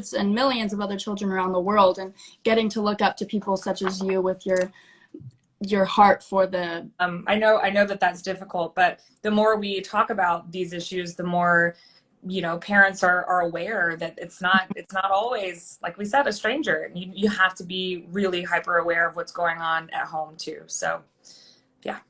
hundreds and millions of other children around the world, and getting to look up to people such as you with your heart for the I know that that's difficult, but the more we talk about these issues, the more, you know, parents are aware that it's not always, like we said, a stranger. You have to be really hyper aware of what's going on at home too. So yeah.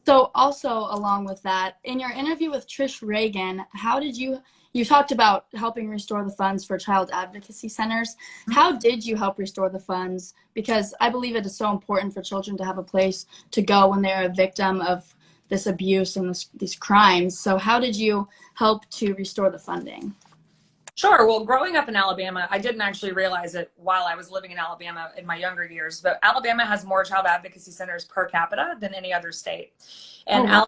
So also along with that, in your interview with Trish Reagan, how did you talked about helping restore the funds for child advocacy centers. How did you help restore the funds? Because I believe it is so important for children to have a place to go when they're a victim of this abuse and these crimes. So how did you help to restore the funding? Sure. Well, growing up in Alabama, I didn't actually realize it while I was living in Alabama in my younger years, but Alabama has more child advocacy centers per capita than any other state. And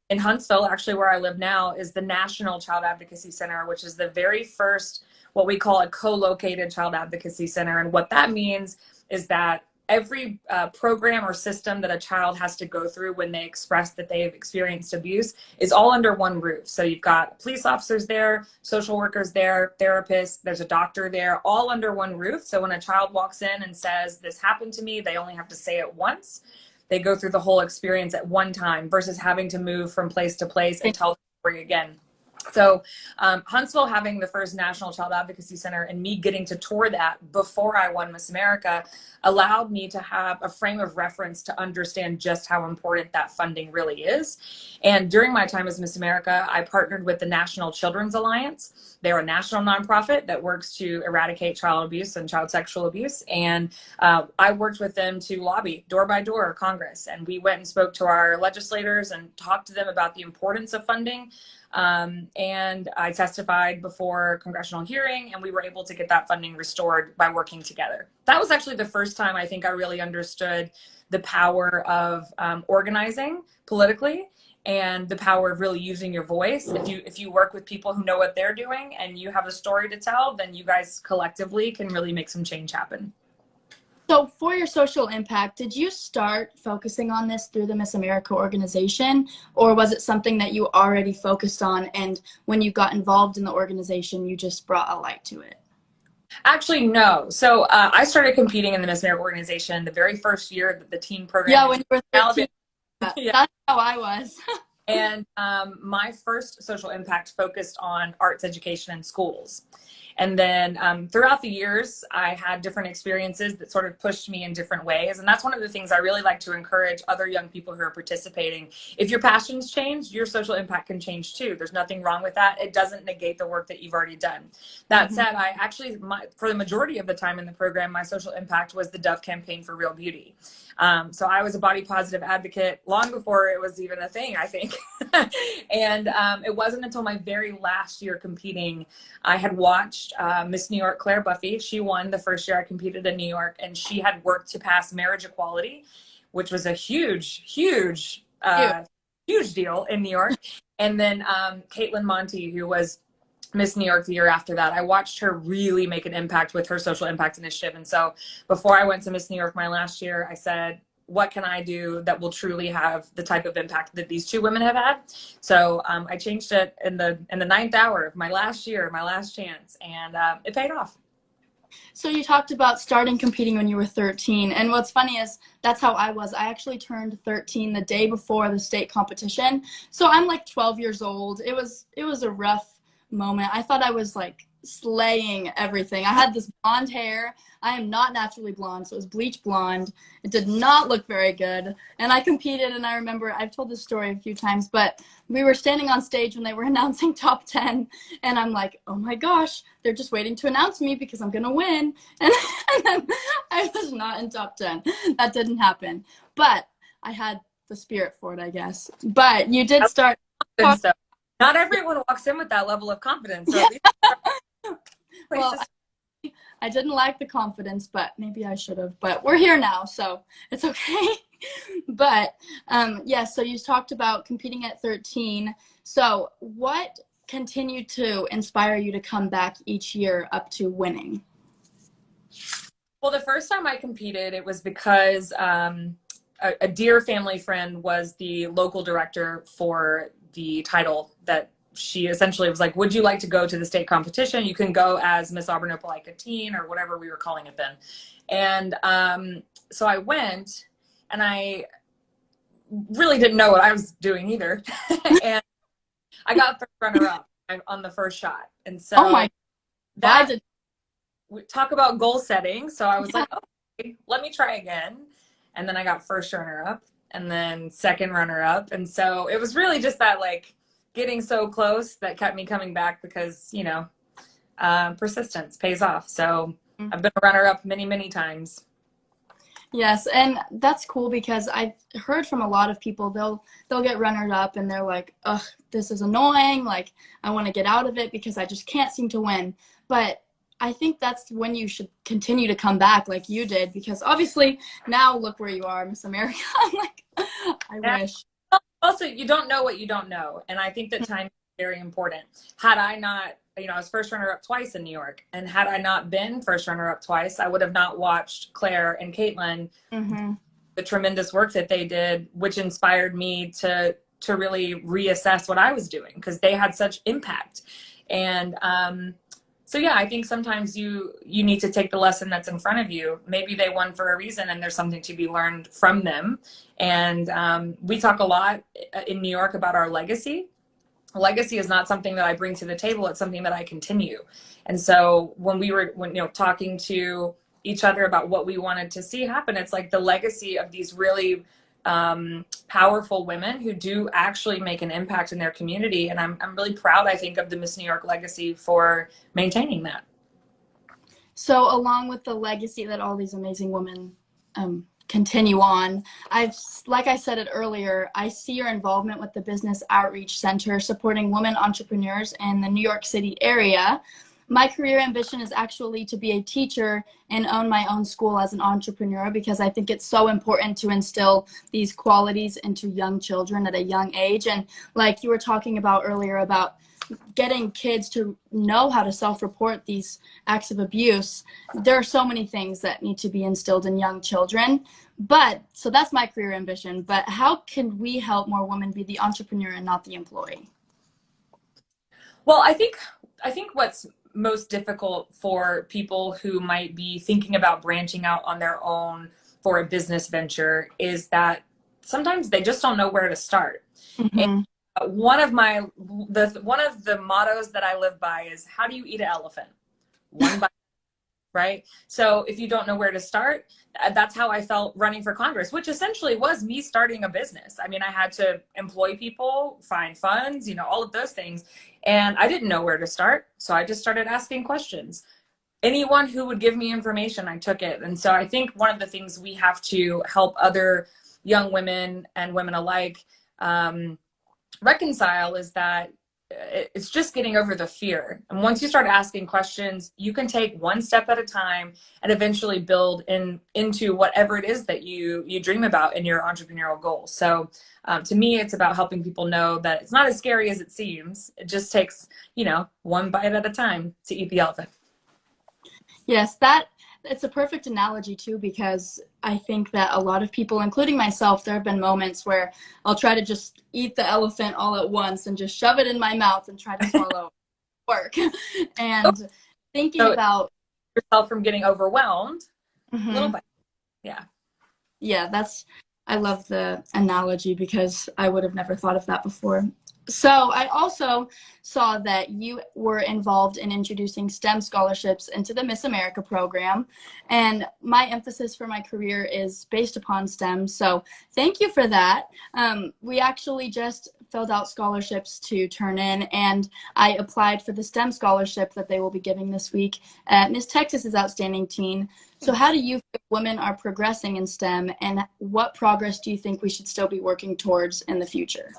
in Huntsville, actually where I live now, is the National Child Advocacy Center, which is the very first, what we call a co-located child advocacy center. And what that means is that every program or system that a child has to go through when they express that they've experienced abuse is all under one roof. So you've got police officers there, social workers there, therapists, there's a doctor there, all under one roof. So when a child walks in and says, "This happened to me," they only have to say it once. They go through the whole experience at one time versus having to move from place to place and tell the story again. So Huntsville having the first National Child Advocacy Center and me getting to tour that before I won Miss America allowed me to have a frame of reference to understand just how important that funding really is. And during my time as Miss America, I partnered with the National Children's Alliance. They're a national nonprofit that works to eradicate child abuse and child sexual abuse. And I worked with them to lobby door by door Congress. And we went and spoke to our legislators and talked to them about the importance of funding. And I testified before a congressional hearing, and we were able to get that funding restored by working together. That was actually the first time I think I really understood the power of organizing politically and the power of really using your voice. If you work with people who know what they're doing and you have a story to tell, then you guys collectively can really make some change happen. So for your social impact, did you start focusing on this through the Miss America organization, or was it something that you already focused on, and when you got involved in the organization, you just brought a light to it? Actually, no. So I started competing in the Miss America organization the very first year that the teen program. Yeah, when you were 13. Yeah. That's how I was. And my first social impact focused on arts education in schools. And then throughout the years, I had different experiences that sort of pushed me in different ways. And that's one of the things I really like to encourage other young people who are participating. If your passions change, your social impact can change too. There's nothing wrong with that. It doesn't negate the work that you've already done. That said, I actually, for the majority of the time in the program, my social impact was the Dove Campaign for Real Beauty. So I was a body positive advocate long before it was even a thing, I think. And it wasn't until my very last year competing, I had watched Miss New York Claire Buffy. She won the first year I competed in New York, and she had worked to pass marriage equality, which was a huge deal in New York. And then Caitlin Monty, who was Miss New York the year after that, I watched her really make an impact with her social impact initiative. And so before I went to Miss New York my last year, I said, what can I do that will truly have the type of impact that these two women have had? So I changed it in the ninth hour of my last year, my last chance, and it paid off. So you talked about starting competing when you were 13, and what's funny is that's how I was. I actually turned 13 the day before the state competition, so I'm like 12 years old. It was a rough moment. I thought I was like slaying everything. I had this blonde hair. I am not naturally blonde, so it was bleach blonde. It did not look very good. And I competed, and I remember, I've told this story a few times, but we were standing on stage when they were announcing top 10, and I'm like, oh my gosh, they're just waiting to announce me because I'm going to win. And then I was not in top 10. That didn't happen. But I had the spirit for it, I guess. But you did start. Not everyone walks in with that level of confidence. So well, I didn't like the confidence, but maybe I should have. But we're here now, so it's okay. But yeah, so you talked about competing at 13. So what continued to inspire you to come back each year up to winning? Well, the first time I competed, it was because a dear family friend was the local director for the title that she essentially was like, would you like to go to the state competition? You can go as Miss Auburn Opelika Teen or whatever we were calling it then. And so I went, and I really didn't know what I was doing either. And I got the runner up on the first shot. And so Oh my, that we talk about goal setting. So I was like, okay, let me try again. And then I got first runner up and then second runner up. And so it was really just that, like, getting so close that kept me coming back because, you know, persistence pays off. So I've been a runner up many, many times. yes, and that's cool because I've heard from a lot of people they'll get runnered up and they're like, ugh, this is annoying. Like, I want to get out of it because I just can't seem to win. But I think that's when you should continue to come back like you did, because obviously now look where you are, Miss America. I'm like, I wish. Also, you don't know what you don't know. And I think that time is very important. Had I not, you know, I was first runner up twice in New York. And had I not been first runner up twice, I would have not watched Claire and Caitlin, the tremendous work that they did, which inspired me to really reassess what I was doing because they had such impact. And so, yeah, I think sometimes you need to take the lesson that's in front of you. Maybe they won for a reason and there's something to be learned from them. And we talk a lot in New York about our legacy. Legacy is not something that I bring to the table. It's something that I continue. And so when you know, talking to each other about what we wanted to see happen, it's like the legacy of these really powerful women who do actually make an impact in their community. And I'm really proud, I think, of the Miss New York legacy for maintaining that. So along with the legacy that all these amazing women continue on, like I said it earlier, I see your involvement with the Business Outreach Center supporting women entrepreneurs in the New York City area. My career ambition is actually to be a teacher and own my own school as an entrepreneur, because I think it's so important to instill these qualities into young children at a young age. And like you were talking about earlier about getting kids to know how to self-report these acts of abuse, there are so many things that need to be instilled in young children. But so that's my career ambition. But how can we help more women be the entrepreneur and not the employee? Well, I think what's most difficult for people who might be thinking about branching out on their own for a business venture is that sometimes they just don't know where to start. And one of the mottos that I live by is, how do you eat an elephant? One bite. Right? So if you don't know where to start, that's how I felt running for Congress, which essentially was me starting a business. I mean, I had to employ people, find funds, you know, all of those things. And I didn't know where to start. So I just started asking questions. Anyone who would give me information, I took it. And so I think one of the things we have to help other young women and women alike reconcile is that it's just getting over the fear. And once you start asking questions, you can take one step at a time and eventually build into whatever it is that you dream about in your entrepreneurial goals. So to me, it's about helping people know that it's not as scary as it seems. It just takes, you know, one bite at a time to eat the elephant. Yes, it's a perfect analogy too, because I think that a lot of people, including myself, there have been moments where I'll try to just eat the elephant all at once and just shove it in my mouth and try to swallow work. And thinking about yourself from getting overwhelmed, a little bit. Yeah. Yeah, I love the analogy because I would have never thought of that before. So I also saw that you were involved in introducing STEM scholarships into the Miss America program, and my emphasis for my career is based upon STEM, so thank you for that. We actually just filled out scholarships to turn in, and I applied for the STEM scholarship that they will be giving this week at Miss Texas's Outstanding Teen. So how do you feel women are progressing in STEM, and what progress do you think we should still be working towards in the future?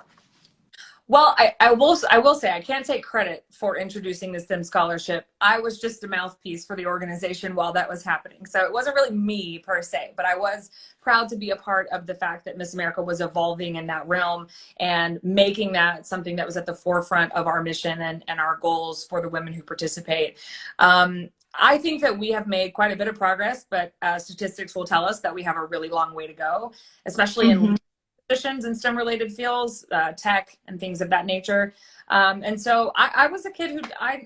Well, I will say I can't take credit for introducing the STEM scholarship. I was just a mouthpiece for the organization while that was happening. So it wasn't really me per se, but I was proud to be a part of the fact that Miss America was evolving in that realm and making that something that was at the forefront of our mission and our goals for the women who participate. I think that we have made quite a bit of progress, but statistics will tell us that we have a really long way to go, especially in positions in STEM related fields, tech and things of that nature. And so I was a kid who I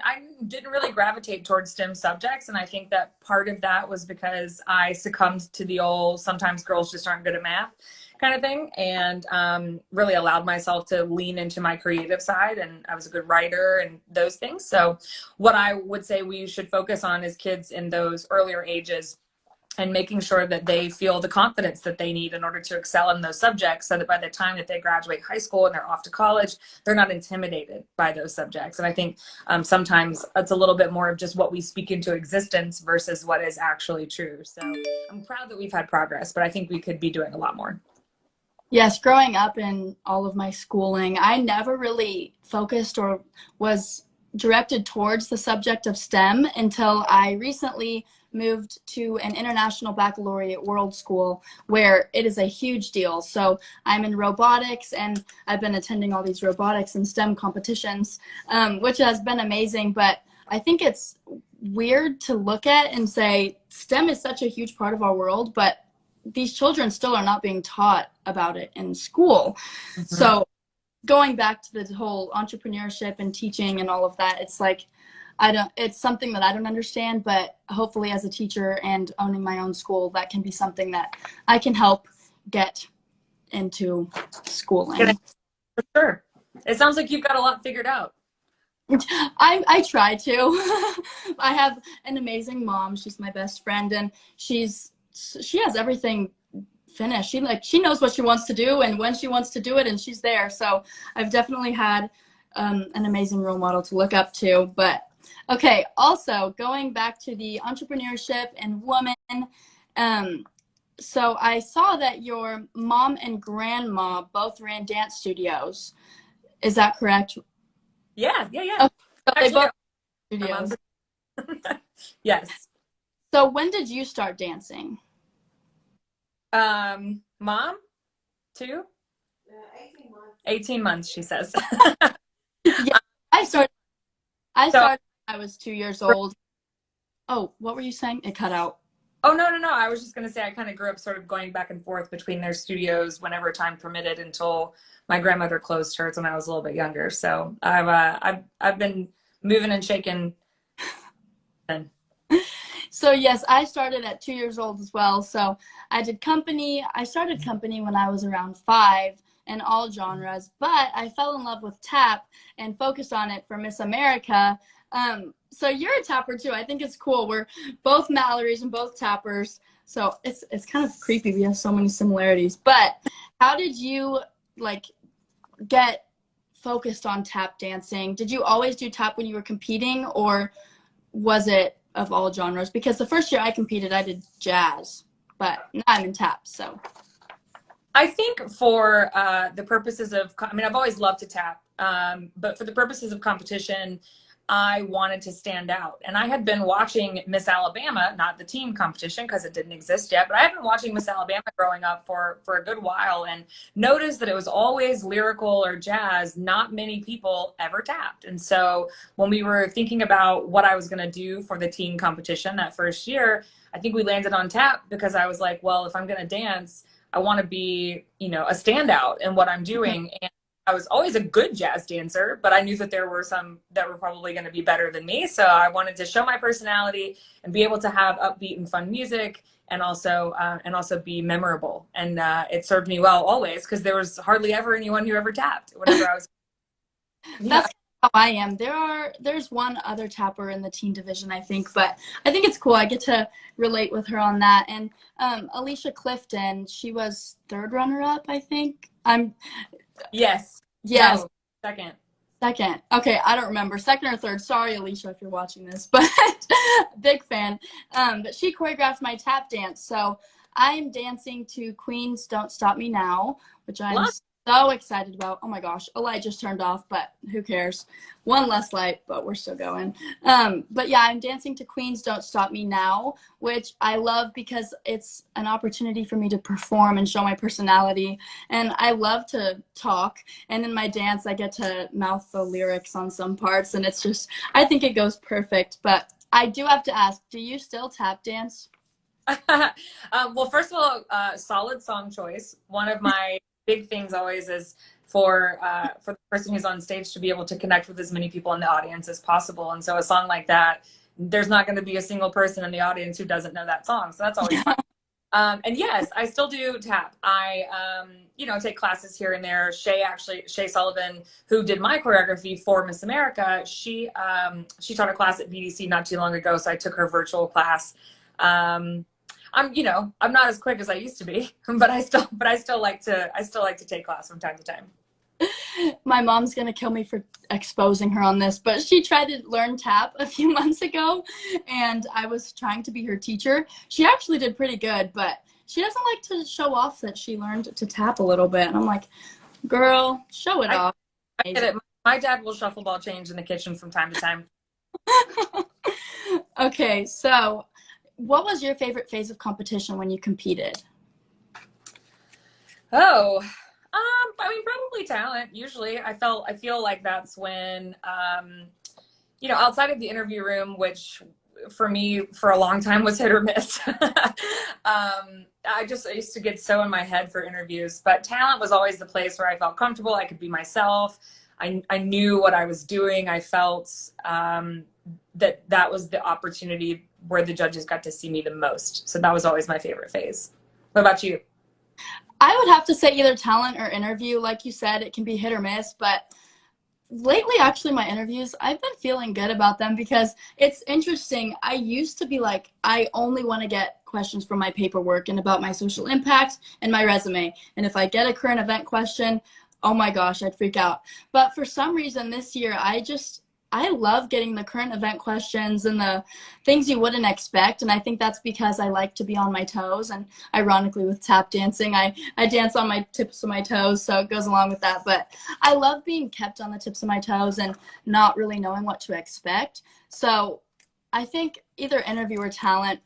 didn't really gravitate towards STEM subjects. And I think that part of that was because I succumbed to the old, sometimes girls just aren't good at math kind of thing, and really allowed myself to lean into my creative side. And I was a good writer and those things. So what I would say we should focus on is kids in those earlier ages, and making sure that they feel the confidence that they need in order to excel in those subjects, so that by the time that they graduate high school and they're off to college, they're not intimidated by those subjects. And I think sometimes it's a little bit more of just what we speak into existence versus what is actually true. So I'm proud that we've had progress, but I think we could be doing a lot more. Yes, growing up in all of my schooling, I never really focused or was directed towards the subject of STEM until I recently moved to an international baccalaureate world school where it is a huge deal. So I'm in robotics, and I've been attending all these robotics and STEM competitions, which has been amazing. But I think it's weird to look at and say STEM is such a huge part of our world, but these children still are not being taught about it in school. Mm-hmm. So going back to the whole entrepreneurship and teaching and all of that, it's like, it's something that I don't understand, but hopefully as a teacher and owning my own school, that can be something that I can help get into schooling. For sure. It sounds like you've got a lot figured out. I try to. I have an amazing mom. She's my best friend, and she has everything finished. She knows what she wants to do and when she wants to do it, and she's there. So I've definitely had an amazing role model to look up to. But okay, also going back to the entrepreneurship and women, so I saw that your mom and grandma both ran dance studios. Is that correct? Yeah. Okay, so they both studios. Yes. So when did you start dancing? Mom, too? 18 months. 18 months, she says. Yeah, I started when I was 2 years old. Oh, what were you saying? It cut out. Oh, no. I was just going to say I kind of grew up sort of going back and forth between their studios whenever time permitted until my grandmother closed hers when I was a little bit younger. So I've been moving and shaking. So yes, I started at 2 years old as well. So I did company. I started company when I was around 5 in all genres, but I fell in love with tap and focused on it for Miss America. So you're a tapper too. I think it's cool. We're both Mallorys and both tappers. So it's kind of creepy. We have so many similarities. But how did you get focused on tap dancing? Did you always do tap when you were competing, or was it of all genres? Because the first year I competed, I did jazz, but now I'm in tap. So I think for the purposes of, I've always loved to tap, but for the purposes of competition, I wanted to stand out. And I had been watching Miss Alabama, not the team competition because it didn't exist yet, but I had been watching Miss Alabama growing up for a good while, and noticed that it was always lyrical or jazz. Not many people ever tapped. And so when we were thinking about what I was going to do for the team competition that first year, I think we landed on tap because I was like, well, if I'm going to dance, I want to be, a standout in what I'm doing. And I was always a good jazz dancer, but I knew that there were some that were probably going to be better than me. So I wanted to show my personality and be able to have upbeat and fun music, and also be memorable. And it served me well always, because there was hardly ever anyone who ever tapped whenever I was. That's how I am. There's one other tapper in the teen division, I think, but I think it's cool. I get to relate with her on that. And Alicia Clifton, she was third runner-up, I think. Yes. Yes. No, second. Okay, I don't remember. Second or third. Sorry, Alicia, if you're watching this, but big fan. But she choreographed my tap dance. So I'm dancing to Queen's Don't Stop Me Now, which I'm so excited about. Oh my gosh, a light just turned off, but who cares? One less light, but we're still going. But yeah, I'm dancing to Queen's Don't Stop Me Now, which I love because it's an opportunity for me to perform and show my personality. And I love to talk. And in my dance, I get to mouth the lyrics on some parts. And it's just, I think it goes perfect. But I do have to ask, do you still tap dance? Well, first of all, solid song choice. One of my big things always is for the person who's on stage to be able to connect with as many people in the audience as possible. And so a song like that, there's not going to be a single person in the audience who doesn't know that song. So that's always fun. And yes, I still do tap. I, take classes here and there. Shay Sullivan, who did my choreography for Miss America, she taught a class at BDC not too long ago. So I took her virtual class. I'm not as quick as I used to be, but I still like to take class from time to time. My mom's gonna kill me for exposing her on this, but she tried to learn tap a few months ago, and I was trying to be her teacher. She actually did pretty good, but she doesn't like to show off that she learned to tap a little bit. And I'm like, girl, show it off. I get it. My dad will shuffle ball change in the kitchen from time to time. Okay, so what was your favorite phase of competition when you competed? Oh, probably talent. Usually I feel like that's when, outside of the interview room, which for me for a long time was hit or miss. I used to get so in my head for interviews, but talent was always the place where I felt comfortable. I could be myself. I knew what I was doing. I felt, that was the opportunity where the judges got to see me the most. So that was always my favorite phase. What about you? I would have to say either talent or interview. Like you said, it can be hit or miss, but lately, actually, my interviews, I've been feeling good about them because it's interesting. I used to be like, I only want to get questions from my paperwork and about my social impact and my resume. And if I get a current event question, oh my gosh, I'd freak out. But for some reason this year, I love getting the current event questions and the things you wouldn't expect. And I think that's because I like to be on my toes. And ironically, with tap dancing, I dance on my tips of my toes. So it goes along with that. But I love being kept on the tips of my toes and not really knowing what to expect. So I think either interview or talent.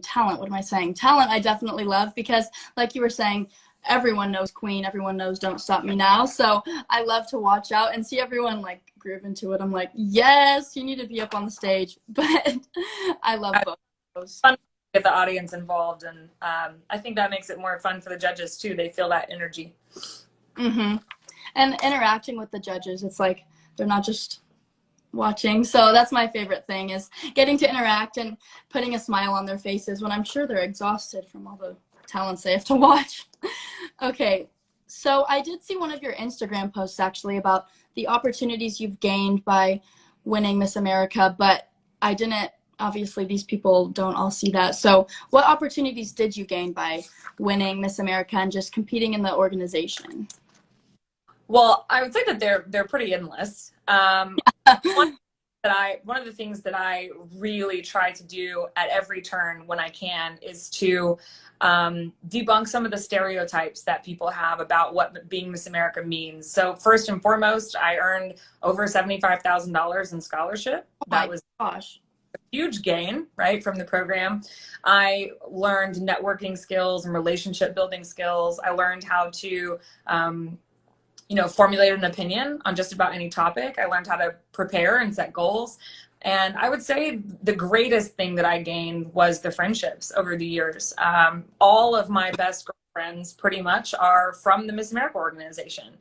Talent, what am I saying? Talent I definitely love because, like you were saying, everyone knows Queen, everyone knows Don't Stop Me Now. So I love to watch out and see everyone like groove into it. I'm like, yes, you need to be up on the stage. But I love both of those. Fun to get the audience involved, and I think that makes it more fun for the judges too. They feel that energy. Mm-hmm. And interacting with the judges, it's like they're not just watching. So that's my favorite thing, is getting to interact and putting a smile on their faces when I'm sure they're exhausted from all the talents they have to watch. Okay, so I did see one of your Instagram posts actually about the opportunities you've gained by winning Miss America, but I didn't, obviously these people don't all see that. So what opportunities did you gain by winning Miss America and just competing in the organization? Well, I would say that they're pretty endless. One of the things that I really try to do at every turn when I can is to debunk some of the stereotypes that people have about what being Miss America means. So first and foremost, I earned over $75,000 in scholarship. That was a huge gain, right, from the program. I learned networking skills and relationship building skills. I learned how to formulate an opinion on just about any topic. I learned how to prepare and set goals. And I would say the greatest thing that I gained was the friendships over the years. All of my best girlfriends pretty much are from the Miss America organization.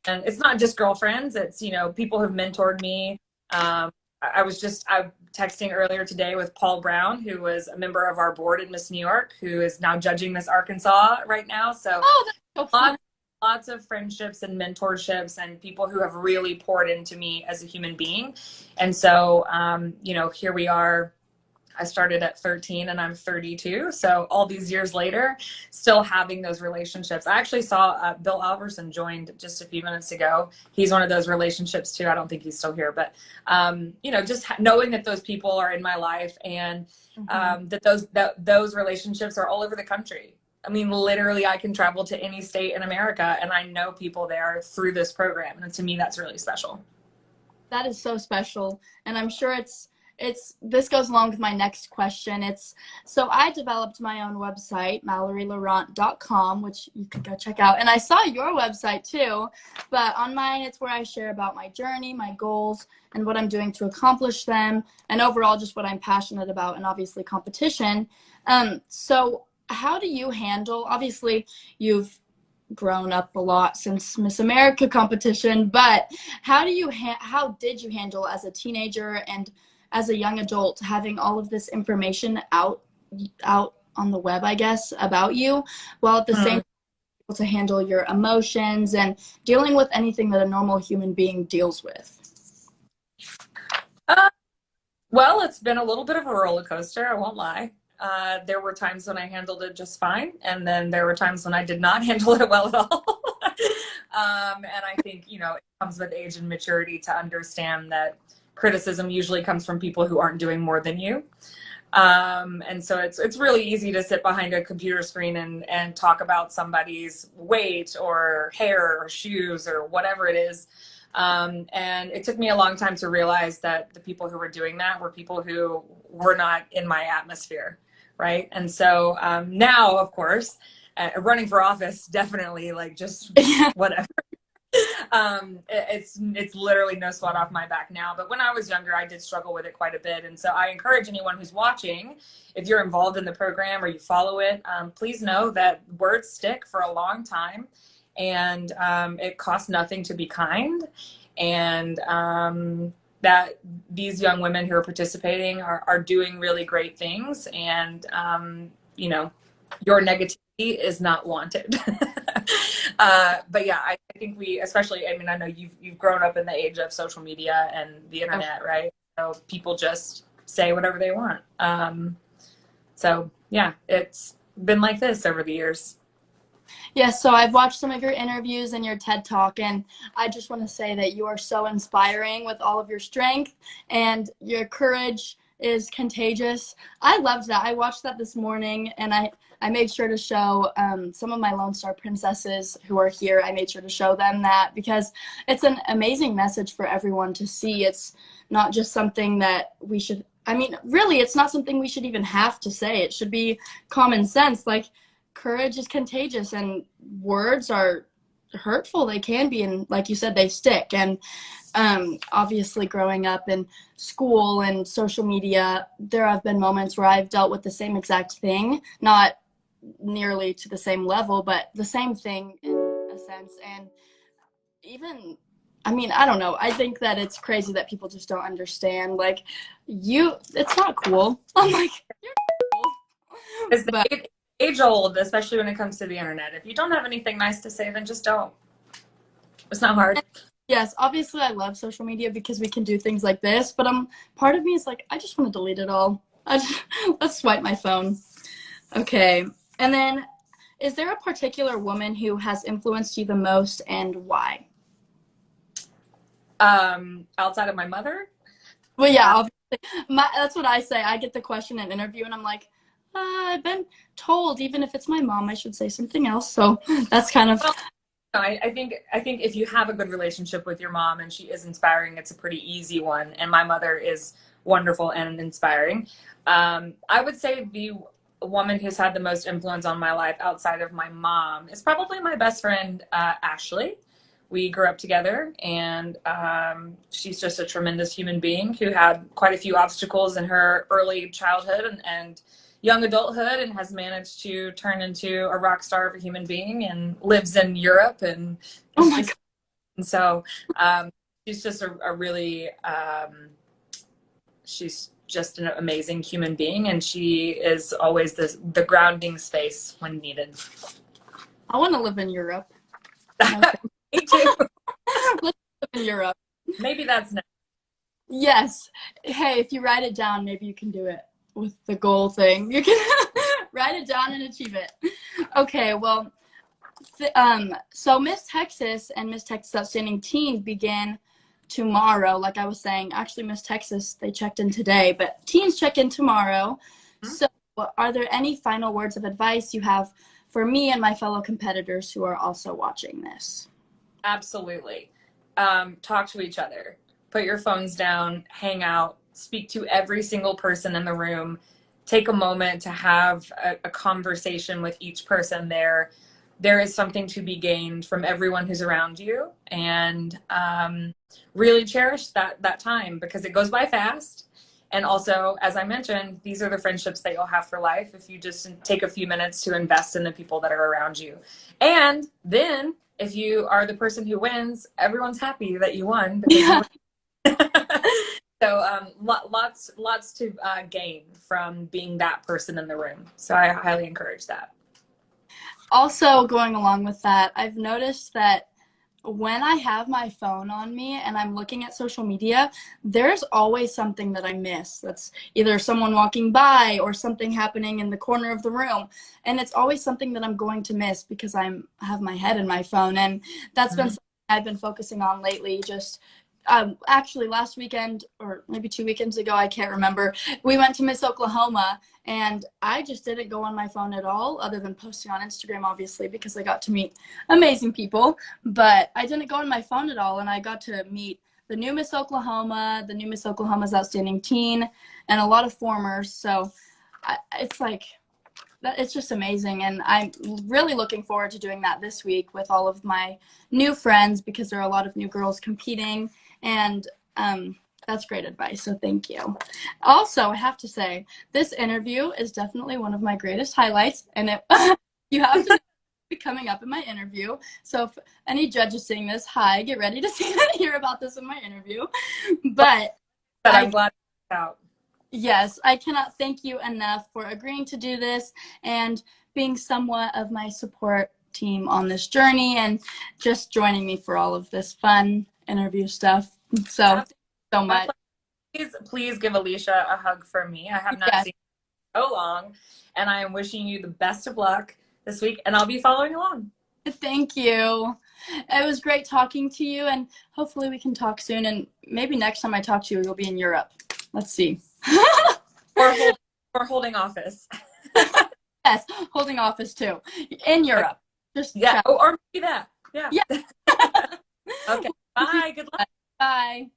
And it's not just girlfriends, it's, people who've mentored me. I'm texting earlier today with Paul Brown, who was a member of our board in Miss New York, who is now judging Miss Arkansas right now. So, that's so fun. Lots of friendships and mentorships and people who have really poured into me as a human being. And so, here we are. I started at 13 and I'm 32. So all these years later, still having those relationships. I actually saw Bill Alverson joined just a few minutes ago. He's one of those relationships too. I don't think he's still here, but, just knowing that those people are in my life and that those relationships are all over the country. I mean, literally, I can travel to any state in America and I know people there through this program. And to me, that's really special. That is so special. And I'm sure this goes along with my next question. So I developed my own website, MalloryLorant.com, which you can go check out. And I saw your website too, but on mine, it's where I share about my journey, my goals, and what I'm doing to accomplish them, and overall just what I'm passionate about, and obviously competition. So how do you handle, obviously you've grown up a lot since Miss America competition, but how did you handle as a teenager and as a young adult having all of this information out on the web, I guess, about you, while at the same Hmm. time able to handle your emotions and dealing with anything that a normal human being deals with? Uh, well, it's been a little bit of a roller coaster, I won't lie. There were times when I handled it just fine, and then there were times when I did not handle it well at all. And I think, it comes with age and maturity to understand that criticism usually comes from people who aren't doing more than you. And so it's really easy to sit behind a computer screen and talk about somebody's weight or hair or shoes or whatever it is. And it took me a long time to realize that the people who were doing that were people who were not in my atmosphere, right? And so now, of course, running for office, definitely like just Yeah. whatever. It's literally no sweat off my back now. But when I was younger, I did struggle with it quite a bit. And so I encourage anyone who's watching, if you're involved in the program or you follow it, please know that words stick for a long time, and it costs nothing to be kind. And that these young women who are participating are doing really great things. And, your negativity is not wanted. But yeah, I think especially, I mean, I know you've grown up in the age of social media and the internet, right? So people just say whatever they want. So yeah, it's been like this over the years. Yeah, so I've watched some of your interviews and your TED Talk, and I just want to say that you are so inspiring with all of your strength, and your courage is contagious. I loved that. I watched that this morning, and I made sure to show some of my Lone Star princesses who are here. I made sure to show them that because it's an amazing message for everyone to see. It's not just something that we should, I mean, really, it's not something we should even have to say. It should be common sense. Like, courage is contagious, and words are hurtful. They can be, and like you said, they stick. And obviously, growing up in school and social media, there have been moments where I've dealt with the same exact thing, not nearly to the same level, but the same thing in a sense. And even, I mean, I don't know. I think that it's crazy that people just don't understand. Like, it's not cool. I'm like, you're cool. It's But age old, especially when it comes to the internet. If you don't have anything nice to say, then just don't. It's not hard. yes, obviously I love social media because we can do things like this, but part of me is like, I just want to delete it all. Let's swipe my phone. Okay. And then, is there a particular woman who has influenced you the most, and why? Outside of my mother, Well, yeah, obviously. That's what I say. I get the question in an interview, and I'm like, I've been told, even if it's my mom, I should say something else. So that's kind of, well, I think if you have a good relationship with your mom and she is inspiring, it's a pretty easy one. And my mother is wonderful and inspiring. I would say the woman who's had the most influence on my life outside of my mom is probably my best friend, Ashley. We grew up together, and she's just a tremendous human being who had quite a few obstacles in her early childhood and young adulthood, and has managed to turn into a rock star of a human being and lives in Europe. And oh it's my just, God. and so she's just a really, she's just an amazing human being, and she is always the grounding space when needed. I want to live in Europe. No, Me too. let's live in Europe. Maybe that's next. Yes. Hey, if you write it down, maybe you can do it with the goal thing. You can write it down and achieve it. Okay, well, so Miss Texas and Miss Texas Outstanding Teens begin tomorrow. Like I was saying, actually, Miss Texas, they checked in today, but teens check in tomorrow. So, are there any final words of advice you have for me and my fellow competitors who are also watching this? Absolutely. Talk to each other. Put your phones down, hang out, speak to every single person in the room. Take a moment to have a conversation with each person there. There is something to be gained from everyone who's around you, and really cherish that time, because it goes by fast. And also, as I mentioned, these are the friendships that you'll have for life if you just take a few minutes to invest in the people that are around you. And then if you are the person who wins, everyone's happy that you won because you win. So lots to gain from being that person in the room. So I highly encourage that. Also, going along with that, I've noticed that when I have my phone on me and I'm looking at social media, there's always something that I miss. That's either someone walking by or something happening in the corner of the room. And it's always something that I'm going to miss because I have my head in my phone. And that's been something I've been focusing on lately. Just actually last weekend, or maybe 2 weekends ago, I can't remember, we went to Miss Oklahoma, and I just didn't go on my phone at all, other than posting on Instagram, obviously, because I got to meet amazing people. But I didn't go on my phone at all, and I got to meet the new Miss Oklahoma, the new Miss Oklahoma's Outstanding Teen, and a lot of formers. So it's like, it's just amazing, and I'm really looking forward to doing that this week with all of my new friends, because there are a lot of new girls competing, and that's great advice, so thank you. Also, I have to say, this interview is definitely one of my greatest highlights, and you have to be coming up in my interview. So if any judges seeing this, hi, get ready to hear about this in my interview. But I'm glad it's out. Yes, I cannot thank you enough for agreeing to do this and being somewhat of my support team on this journey, and just joining me for all of this fun interview stuff. So, thank you so much. Please give Alicia a hug for me. I have not seen her in so long, and I am wishing you the best of luck this week, and I'll be following along. Thank you. It was great talking to you, and hopefully we can talk soon, and maybe next time I talk to you, you'll be in Europe. Let's see. or holding office. Yes, holding office too. In Europe. Just or maybe that. Yeah. Yeah. Okay. Bye. Good luck. Bye.